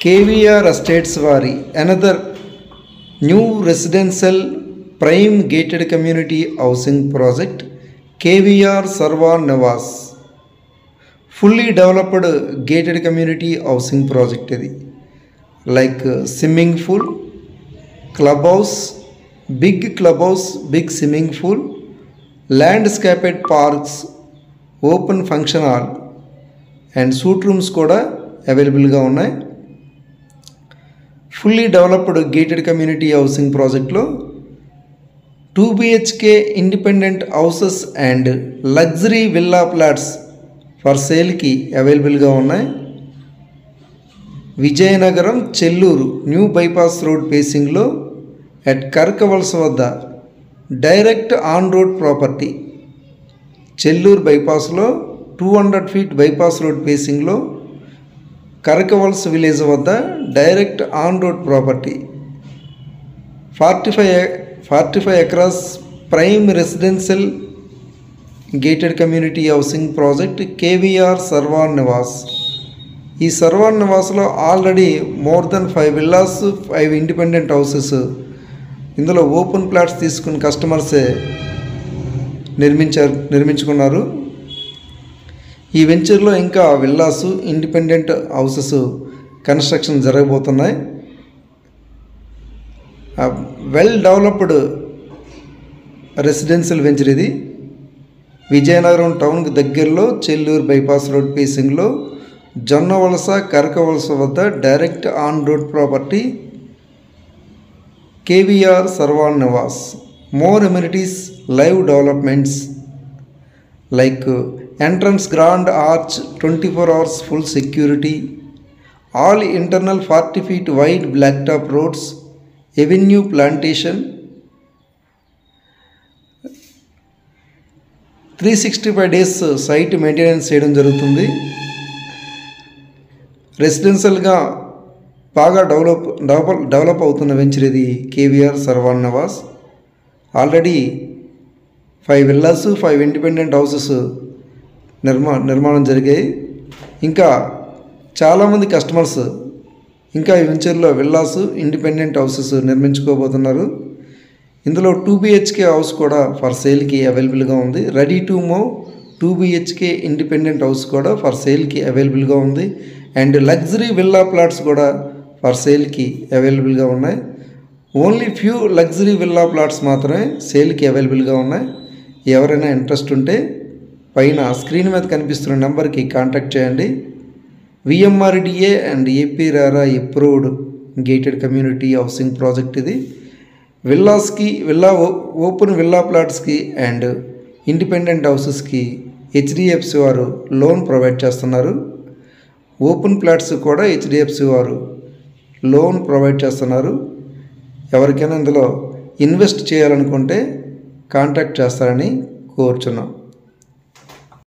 KVR Estates వారి another new residential prime gated community housing project KVR Sarvan Niwas. Fully developed gated community housing project ఇది. Like swimming pool, clubhouse, big swimming pool, landscaped parks, open function hall and suite rooms కూడా అవైలబుల్గా ఉన్నాయి. Fully developed gated community housing ప్రాజెక్ట్లో 2 BHK independent houses and luxury villa plots for సేల్కి అవైలబుల్గా ఉన్నాయి. Vizianagaram Chelluru new bypass road ఫేసింగ్లో at Karkavalasa వద్ద direct on road property. Chelluru బైపాస్లో 200 feet బైపాస్ రోడ్ ఫేసింగ్లో కరకవల్స్ విలేజ్ వద్ద direct on road property. 45 acres prime residential gated community housing project KVR Sarvan Nivas. ఈ సర్వాన్ నివాస్లో already more than 5 villas, 5 independent houses, ఇందులో ఓపెన్ ప్లాట్స్ తీసుకుని కస్టమర్సే నిర్మించుకున్నారు. ఈ వెంచర్లో ఇంకా విల్లాస్, ఇండిపెండెంట్ హౌసెస్ కన్స్ట్రక్షన్ జరగబోతున్నాయి. వెల్ డెవలప్డ్ రెసిడెన్షియల్ వెంచర్ ఇది. విజయనగరం టౌన్కి దగ్గరలో చెల్లూరు బైపాస్ రోడ్ ఫేసింగ్లో జొన్నవలస కరకవలస వద్ద direct on road property KVR Sarvan Nivas. More amenities, live developments like entrance grand arch, 24 hours full security, all internal 40 feet wide blacktop roads, avenue plantation, 365 days site maintenance చేయడం జరుగుతుంది. రెసిడెన్షియల్గా బాగా develop అవుతున్న venture ఇది KVR Sarvan Nivas. Already 5 villas, 5 independent houses నిర్మాణం జరిగాయి. ఇంకా చాలామంది customers ఇంకా ఈ వెంచర్లో విల్లాస్, ఇండిపెండెంట్ హౌసెస్ నిర్మించుకోబోతున్నారు. ఇందులో 2 BHK హౌస్ కూడా ఫర్ సేల్కి అవైలబుల్గా ఉంది. Ready to move 2 BHK independent house కూడా ఫర్ సేల్కి అవైలబుల్గా ఉంది. అండ్ లగ్జరీ విల్లా ప్లాట్స్ కూడా ఫర్ సేల్కి అవైలబుల్గా ఉన్నాయి. Only few luxury villa plots మాత్రమే సేల్కి అవైలబుల్గా ఉన్నాయి. ఎవరైనా ఇంట్రెస్ట్ ఉంటే పైన స్క్రీన్ మీద కనిపిస్తున్న నెంబర్కి కాంటాక్ట్ చేయండి. VMRDA and APRRA approved gated community housing project ఇది. విల్లాస్కి, ఓపెన్ విల్లా ప్లాట్స్కి అండ్ ఇండిపెండెంట్ హౌసెస్కి HDFC వారు లోన్ ప్రొవైడ్ చేస్తున్నారు. ఓపెన్ ప్లాట్స్ కూడా HDFC వారు లోన్ ప్రొవైడ్ చేస్తున్నారు. ఎవరికైనా ఇందులో ఇన్వెస్ట్ చేయాలనుకుంటే కాంటాక్ట్ చేస్తారని కోరుచున్నాం.